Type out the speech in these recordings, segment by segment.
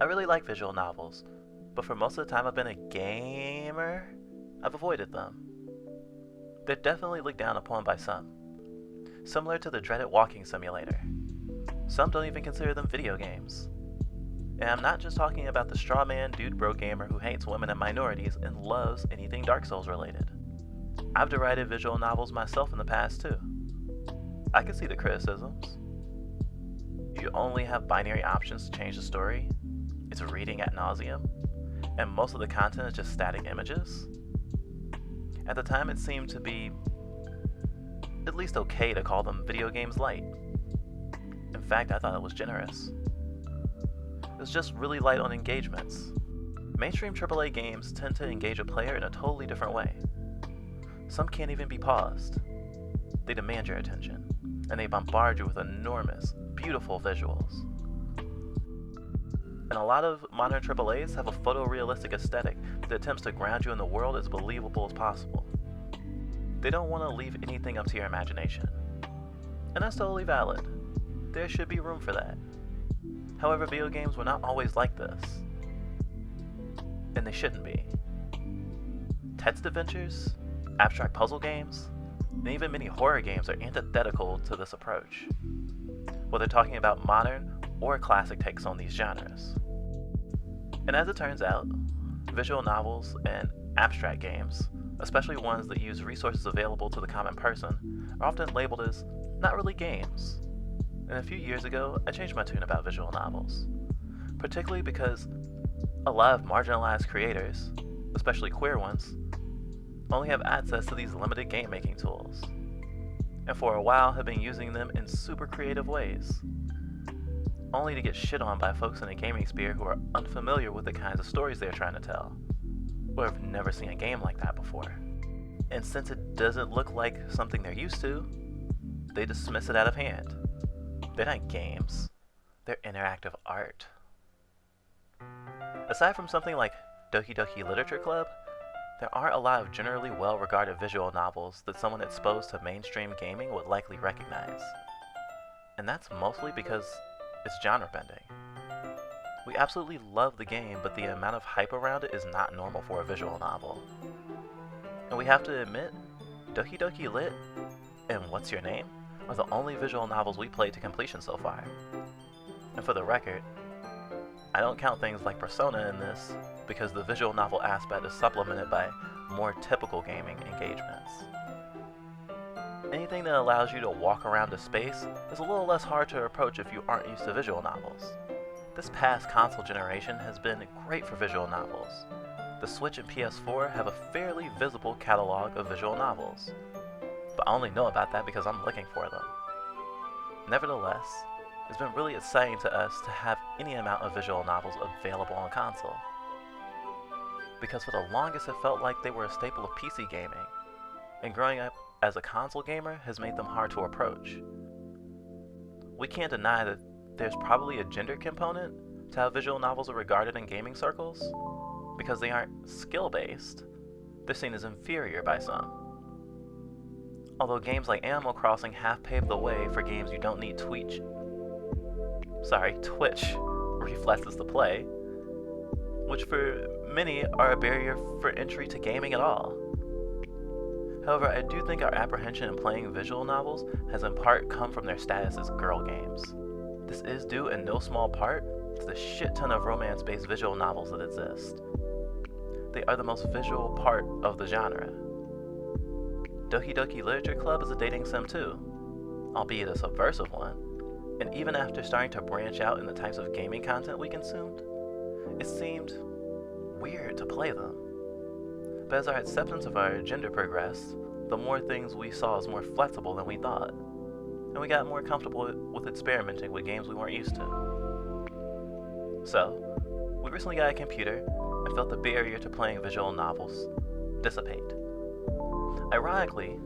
I really like visual novels, but for most of the time I've been a gamer, I've avoided them. They're definitely looked down upon by some, similar to the dreaded walking simulator. Some don't even consider them video games. And I'm not just talking about the straw man dude bro gamer who hates women and minorities and loves anything Dark Souls related. I've derided visual novels myself in the past too. I can see the criticisms. You only have binary options to change the story, it's reading ad nauseum, and most of the content is just static images. At the time it seemed to be at least okay to call them video games light. In fact, I thought it was generous. It was just really light on engagements. Mainstream AAA games tend to engage a player in a totally different way. Some can't even be paused. They demand your attention, and they bombard you with enormous, beautiful visuals. And a lot of modern AAAs have a photorealistic aesthetic that attempts to ground you in the world as believable as possible. They don't want to leave anything up to your imagination. And that's totally valid. There should be room for that. However, video games were not always like this. And they shouldn't be. Text adventures, abstract puzzle games, and even many horror games are antithetical to this approach, whether talking about modern or classic takes on these genres. And as it turns out, visual novels and abstract games, especially ones that use resources available to the common person, are often labeled as not really games. And a few years ago, I changed my tune about visual novels, particularly because a lot of marginalized creators, especially queer ones, only have access to these limited game-making tools, and for a while have been using them in super creative ways, only to get shit on by folks in the gaming sphere who are unfamiliar with the kinds of stories they're trying to tell, or have never seen a game like that before. And since it doesn't look like something they're used to, they dismiss it out of hand. They're not games, they're interactive art. Aside from something like Doki Doki Literature Club, there aren't a lot of generally well-regarded visual novels that someone exposed to mainstream gaming would likely recognize. And that's mostly because it's genre bending. We absolutely love the game, but the amount of hype around it is not normal for a visual novel. And we have to admit, Doki Doki Lit and What's Your Name are the only visual novels we played to completion so far. And for the record, I don't count things like Persona in this because the visual novel aspect is supplemented by more typical gaming engagements. Anything that allows you to walk around a space is a little less hard to approach if you aren't used to visual novels. This past console generation has been great for visual novels. The Switch and PS4 have a fairly visible catalog of visual novels, but I only know about that because I'm looking for them. Nevertheless, it's been really exciting to us to have any amount of visual novels available on console, because for the longest it felt like they were a staple of PC gaming, and growing up as a console gamer has made them hard to approach. We can't deny that there's probably a gender component to how visual novels are regarded in gaming circles. Because they aren't skill-based, they're seen as inferior by some. Although games like Animal Crossing have paved the way for games you don't need Twitch reflexes to play, which for many are a barrier for entry to gaming at all. However, I do think our apprehension in playing visual novels has in part come from their status as girl games. This is due in no small part to the shit ton of romance-based visual novels that exist. They are the most visual part of the genre. Doki Doki Literature Club is a dating sim too, albeit a subversive one, and even after starting to branch out in the types of gaming content we consumed, it seemed weird to play them. But as our acceptance of our gender progressed, the more things we saw as more flexible than we thought, and we got more comfortable with experimenting with games we weren't used to. So, we recently got a computer and felt the barrier to playing visual novels dissipate. Ironically,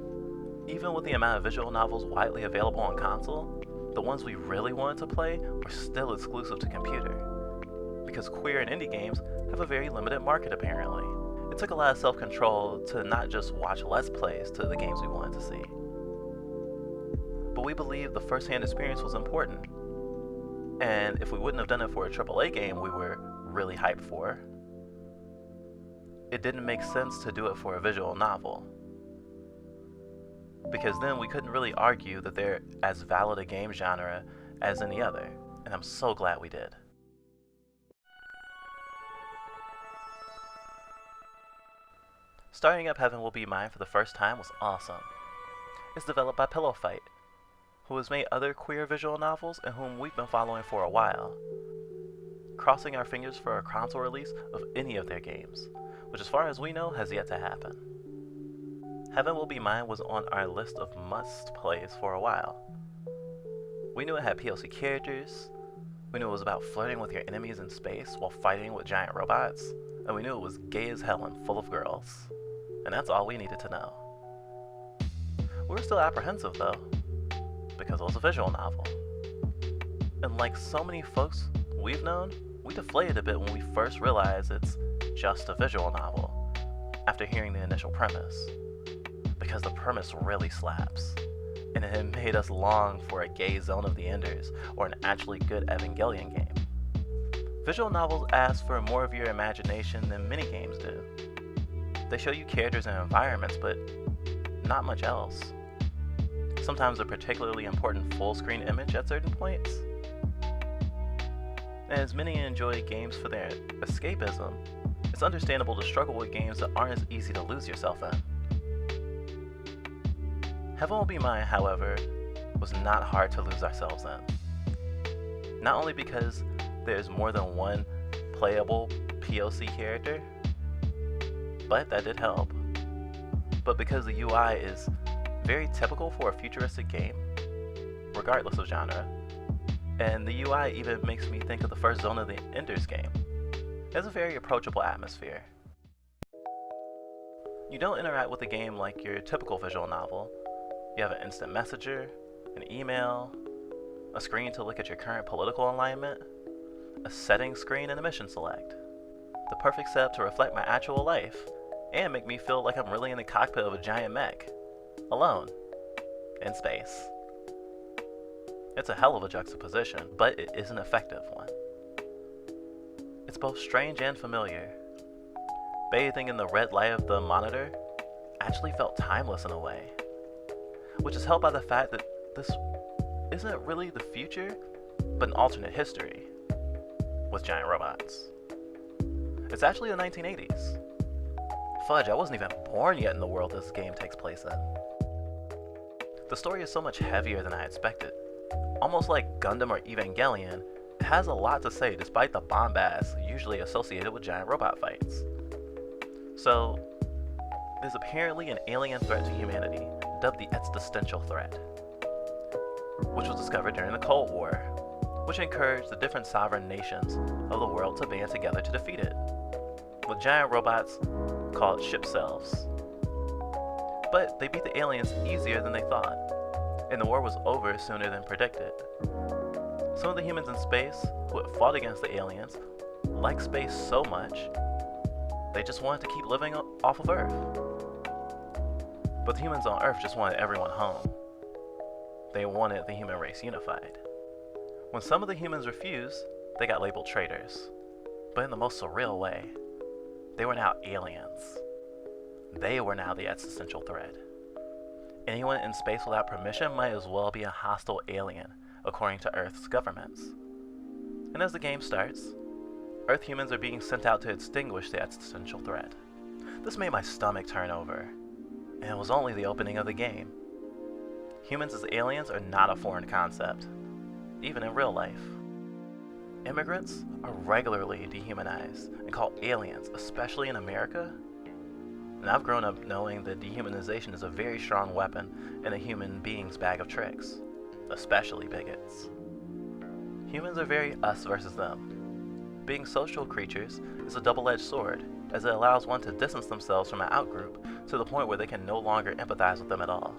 even with the amount of visual novels widely available on console, the ones we really wanted to play were still exclusive to computer, because queer and indie games have a very limited market apparently. It took a lot of self-control to not just watch Let's Plays to the games we wanted to see. But we believed the first-hand experience was important, And if we wouldn't have done it for a AAA game we were really hyped for, it didn't make sense to do it for a visual novel. Because then we couldn't really argue that they're as valid a game genre as any other. And I'm so glad we did. Starting up Heaven Will Be Mine for the first time was awesome. It's developed by Pillow Fight, who has made other queer visual novels and whom we've been following for a while. Crossing our fingers for a console release of any of their games, which as far as we know has yet to happen. Heaven Will Be Mine was on our list of must-plays for a while. We knew it had POC characters, we knew it was about flirting with your enemies in space while fighting with giant robots, and we knew it was gay as hell and full of girls. And that's all we needed to know. We were still apprehensive though, because it was a visual novel. And like so many folks we've known, we deflated a bit when we first realized it's just a visual novel, after hearing the initial premise. Because the premise really slaps, and it had made us long for a gay Zone of the Enders or an actually good Evangelion game. Visual novels ask for more of your imagination than many games do. They show you characters and environments, but not much else. Sometimes a particularly important full-screen image at certain points. And as many enjoy games for their escapism, it's understandable to struggle with games that aren't as easy to lose yourself in. Heaven Will Be Mine, however, was not hard to lose ourselves in. Not only because there's more than one playable POC character, but that did help, but because the UI is very typical for a futuristic game, regardless of genre, and the UI even makes me think of the first Zone of the Enders game. It has a very approachable atmosphere. You don't interact with the game like your typical visual novel. You have an instant messenger, an email, a screen to look at your current political alignment, a settings screen, and a mission select. The perfect setup to reflect my actual life, and make me feel like I'm really in the cockpit of a giant mech, alone, in space. It's a hell of a juxtaposition, but it is an effective one. It's both strange and familiar. Bathing in the red light of the monitor actually felt timeless in a way, which is helped by the fact that this isn't really the future, but an alternate history with giant robots. It's actually the 1980s. Fudge, I wasn't even born yet in the world this game takes place in. The story is so much heavier than I expected. Almost like Gundam or Evangelion, it has a lot to say despite the bombast usually associated with giant robot fights. So, there's apparently an alien threat to humanity, dubbed the existential threat, which was discovered during the Cold War, which encouraged the different sovereign nations of the world to band together to defeat it, with giant robots called ship selves. But they beat the aliens easier than they thought, and the war was over sooner than predicted. Some of the humans in space who had fought against the aliens liked space so much, they just wanted to keep living off of Earth. But the humans on Earth just wanted everyone home. They wanted the human race unified. When some of the humans refused, they got labeled traitors. But in the most surreal way, they were now aliens. They were now the existential threat. Anyone in space without permission might as well be a hostile alien, according to Earth's governments. And as the game starts, Earth humans are being sent out to extinguish the existential threat. This made my stomach turn over. And it was only the opening of the game. Humans as aliens are not a foreign concept, even in real life. Immigrants are regularly dehumanized and called aliens, especially in America. And I've grown up knowing that dehumanization is a very strong weapon in a human being's bag of tricks, especially bigots. Humans are very us versus them. Being social creatures is a double-edged sword, as it allows one to distance themselves from an outgroup to the point where they can no longer empathize with them at all.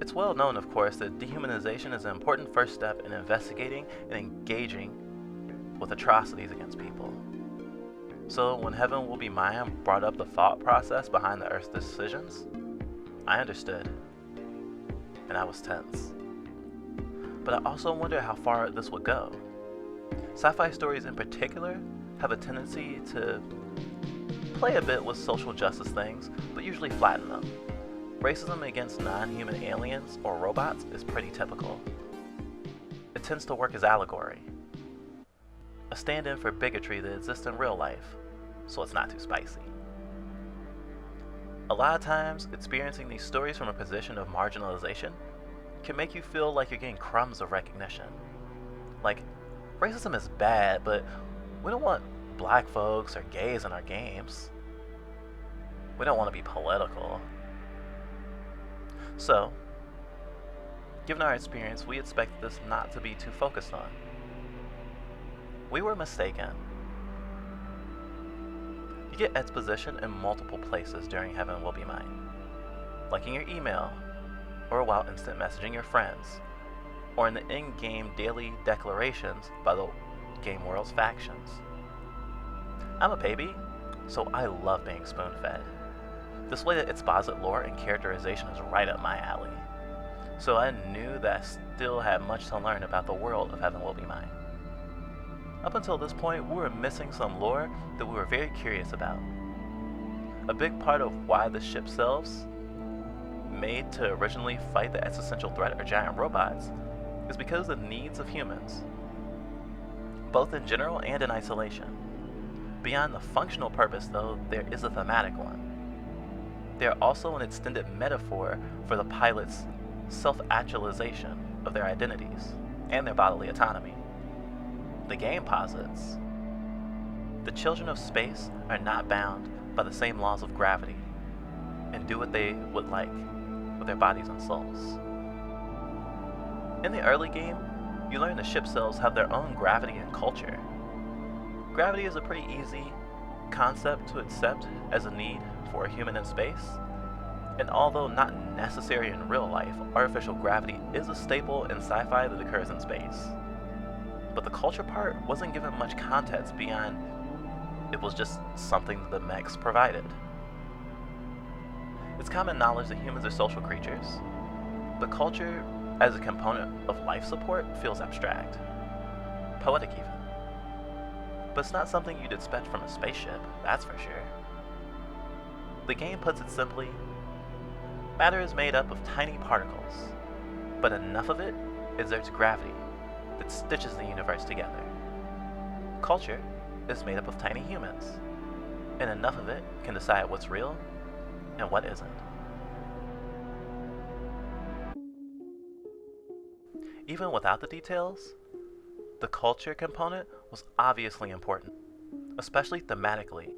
It's well known, of course, that dehumanization is an important first step in investigating and engaging with atrocities against people. So when Heaven Will Be Mine brought up the thought process behind the Earth's decisions, I understood, and I was tense. but I also wonder how far this would go. Sci-fi stories in particular have a tendency to play a bit with social justice things, but usually flatten them. Racism against non-human aliens or robots is pretty typical. It tends to work as allegory, a stand-in for bigotry that exists in real life, so it's not too spicy. A lot of times, experiencing these stories from a position of marginalization can make you feel like you're getting crumbs of recognition. Like, racism is bad, but we don't want black folks or gays in our games. We don't want to be political. So, given our experience, we expect this not to be too focused on. We were mistaken. You get exposition in multiple places during Heaven Will Be Mine, like in your email, or while instant messaging your friends, or in the in-game daily declarations by the game world's factions. I'm a baby, so I love being spoon-fed. This way to exposit lore and characterization is right up my alley. So I knew that I still had much to learn about the world of Heaven Will Be Mine. Up until this point, we were missing some lore that we were very curious about. A big part of why the ship selves, made to originally fight the existential threat of giant robots, is because of the needs of humans, both in general and in isolation. Beyond the functional purpose, though, there is a thematic one. They are also an extended metaphor for the pilot's self-actualization of their identities and their bodily autonomy. The game posits the children of space are not bound by the same laws of gravity and do what they would like with their bodies and souls. In the early game, you learn the ship cells have their own gravity and culture. Gravity is a pretty easy concept to accept as a need for a human in space, and although not necessary in real life, artificial gravity is a staple in sci-fi that occurs in space. But the culture part wasn't given much context beyond it was just something the mechs provided. It's common knowledge that humans are social creatures, but culture as a component of life support feels abstract, poetic even. But it's not something you'd expect from a spaceship, that's for sure. The game puts it simply, matter is made up of tiny particles, but enough of it exerts gravity that stitches the universe together. Culture is made up of tiny humans, and enough of it can decide what's real and what isn't. Even without the details, the culture component was obviously important, especially thematically,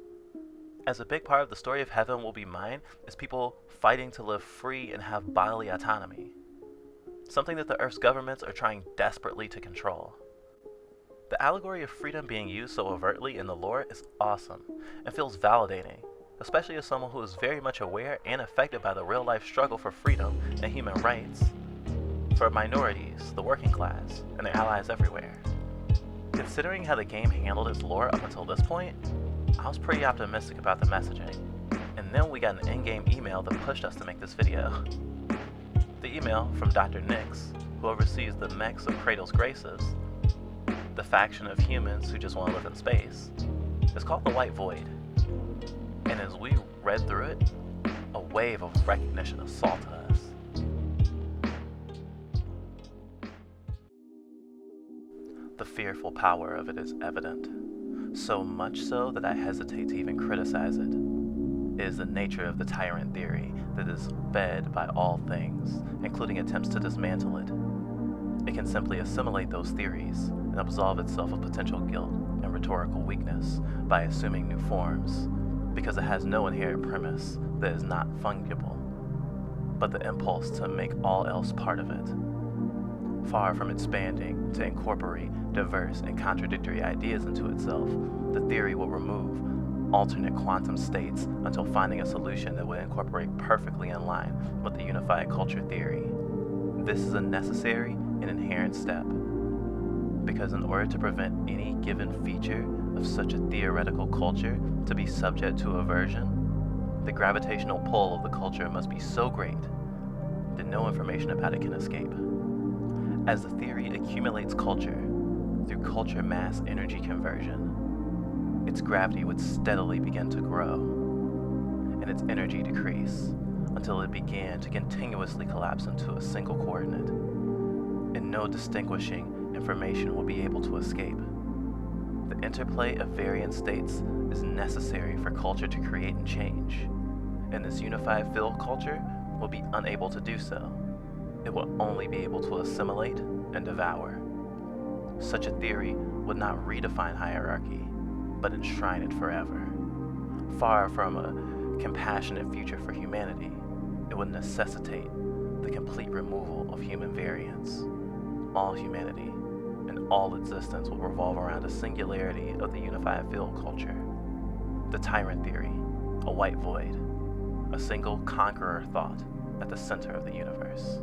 as a big part of the story of Heaven Will Be Mine is people fighting to live free and have bodily autonomy, something that the Earth's governments are trying desperately to control. The allegory of freedom being used so overtly in the lore is awesome and feels validating, especially as someone who is very much aware and affected by the real-life struggle for freedom and human rights for minorities, the working class, and their allies everywhere. Considering how the game handled its lore up until this point, I was pretty optimistic about the messaging, and then we got an in-game email that pushed us to make this video. The email from Dr. Nix, who oversees the mechs of Cradle's Graces, the faction of humans who just want to live in space, is called the White Void. And as we read through it, a wave of recognition assaulted us. The fearful power of it is evident, so much so that I hesitate to even criticize it. It is the nature of the tyrant theory that is fed by all things, including attempts to dismantle it. It can simply assimilate those theories and absolve itself of potential guilt and rhetorical weakness by assuming new forms, because it has no inherent premise that is not fungible, but the impulse to make all else part of it. Far from expanding to incorporate diverse and contradictory ideas into itself, the theory will remove alternate quantum states until finding a solution that would incorporate perfectly in line with the unified culture theory. This is a necessary and inherent step, because in order to prevent any given feature of such a theoretical culture to be subject to aversion, the gravitational pull of the culture must be so great that no information about it can escape. As the theory accumulates culture through culture mass energy conversion, its gravity would steadily begin to grow and its energy decrease until it began to continuously collapse into a single coordinate, and no distinguishing information will be able to escape. The interplay of variant states is necessary for culture to create and change, and this unified field culture will be unable to do so. It will only be able to assimilate and devour. Such a theory would not redefine hierarchy, but enshrine it forever. Far from a compassionate future for humanity, it would necessitate the complete removal of human variance. All humanity and all existence will revolve around a singularity of the unified field culture. The tyrant theory, a white void, a single conqueror thought at the center of the universe.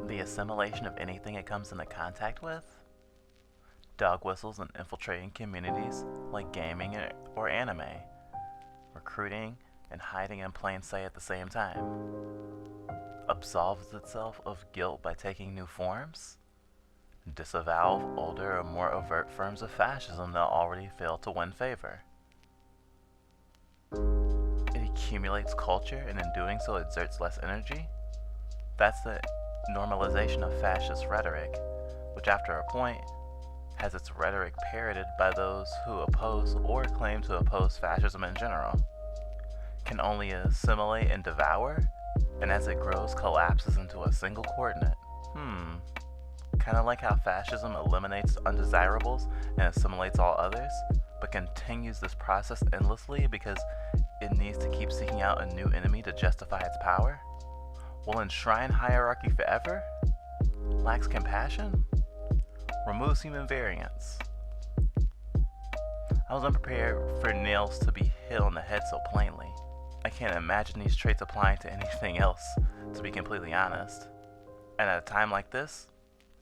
The assimilation of anything it comes into contact with? Dog whistles and infiltrating communities like gaming or anime, recruiting and hiding in plain sight at the same time. Absolves itself of guilt by taking new forms? Disavow older or more overt forms of fascism that already failed to win favor. It accumulates culture and in doing so exerts less energy? That's the normalization of fascist rhetoric, which after a point has its rhetoric parroted by those who oppose or claim to oppose fascism in general. Can only assimilate and devour, and as it grows collapses into a single coordinate. Kinda like how fascism eliminates undesirables and assimilates all others, but continues this process endlessly because it needs to keep seeking out a new enemy to justify its power? Will enshrine hierarchy forever? Lacks compassion? Removes human variance? I was unprepared for nails to be hit on the head so plainly. I can't imagine these traits applying to anything else, to be completely honest. And at a time like this,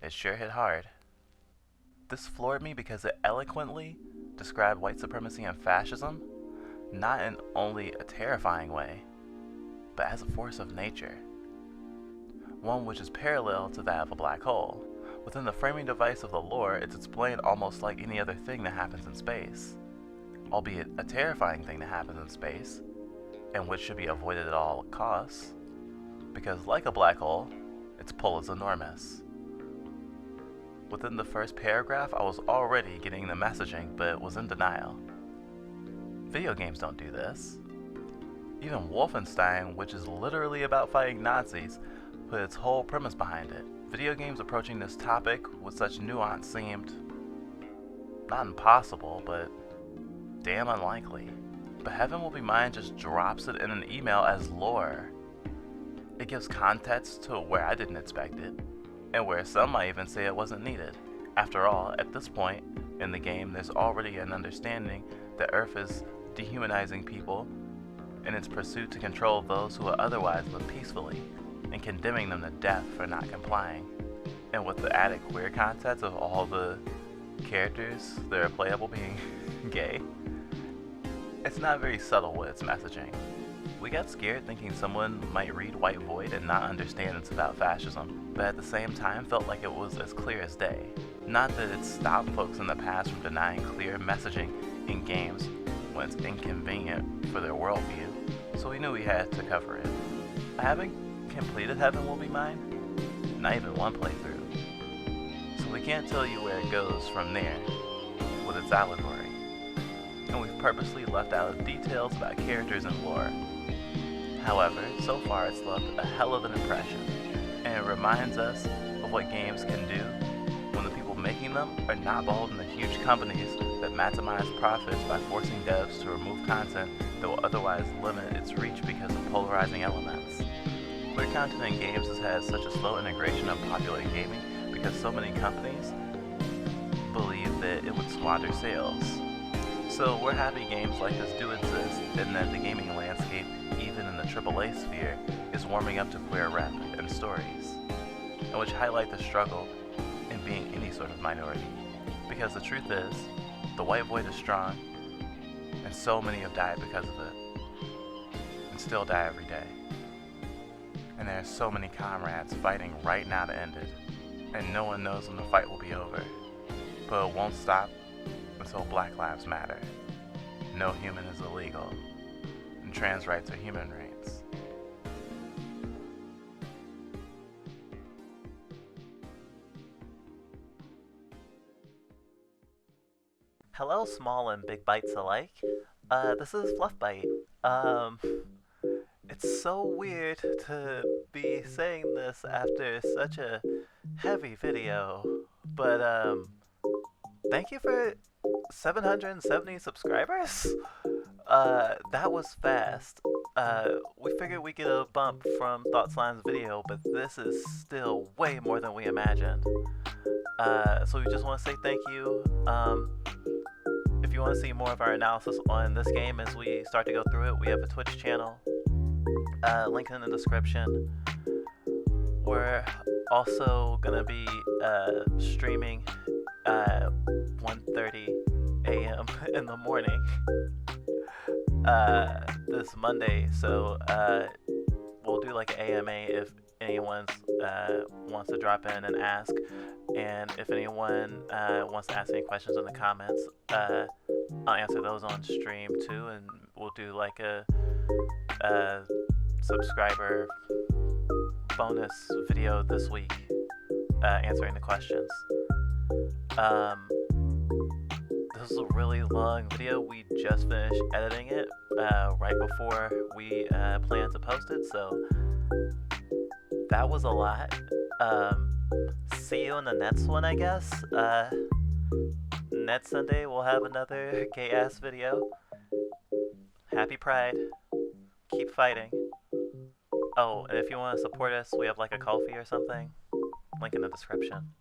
it sure hit hard. This floored me because it eloquently described white supremacy and fascism, not in only a terrifying way, but as a force of nature. One which is parallel to that of a black hole. Within the framing device of the lore, it's explained almost like any other thing that happens in space, albeit a terrifying thing that happens in space, and which should be avoided at all costs, because like a black hole, its pull is enormous. Within the first paragraph, I was already getting the messaging, but was in denial. Video games don't do this. Even Wolfenstein, which is literally about fighting Nazis, put its whole premise behind it. Video games approaching this topic with such nuance seemed not impossible, but damn unlikely. But Heaven Will Be Mine just drops it in an email as lore. It gives context to where I didn't expect it, and where some might even say it wasn't needed. After all, at this point in the game, there's already an understanding that Earth is dehumanizing people in its pursuit to control those who would otherwise live peacefully, and condemning them to death for not complying. And with the added queer context of all the characters that are playable being gay, it's not very subtle with its messaging. We got scared thinking someone might read White Void and not understand it's about fascism, but at the same time felt like it was as clear as day. Not that it stopped folks in the past from denying clear messaging in games when it's inconvenient for their worldview, so we knew we had to cover it. I haven't completed Heaven Will Be Mine, not even one playthrough, so we can't tell you where it goes from there with its allegory, and we've purposely left out details about characters and lore. However, so far it's left a hell of an impression, and it reminds us of what games can do when the people making them are not beholden to huge companies that maximize profits by forcing devs to remove content that will otherwise limit its reach because of polarizing elements. Queer content in games has had such a slow integration of popular gaming because so many companies believe that it would squander sales. So we're happy games like this do exist, and that the gaming landscape, even in the AAA sphere, is warming up to queer rep and stories, and which highlight the struggle in being any sort of minority. Because the truth is, the white void is strong, and so many have died because of it, and still die every day. And there are so many comrades fighting right now to end it, and no one knows when the fight will be over. But it won't stop until Black Lives Matter. No human is illegal, and trans rights are human rights. Hello, small and big bites alike. This is Fluffbite. It's so weird to be saying this after such a heavy video, but thank you for 770 subscribers? That was fast. We figured we'd get a bump from ThoughtsLine's video, but this is still way more than we imagined. So we just want to say thank you. If you want to see more of our analysis on this game as we start to go through it, we have a Twitch channel. Link in the description. We're also gonna be streaming 1:30 a.m. in the morning this Monday, so we'll do like an AMA if anyone wants to drop in and ask, and if anyone wants to ask any questions in the comments, I'll answer those on stream too, and we'll do like a subscriber bonus video this week answering the questions. This is a really long video. We just finished editing it right before we planned to post it, so that was a lot. See you in the next one, I guess. Next Sunday we'll have another gay-ass video. Happy Pride. Keep fighting. Oh, and if you want to support us, we have like a Ko-fi or something. Link in the description.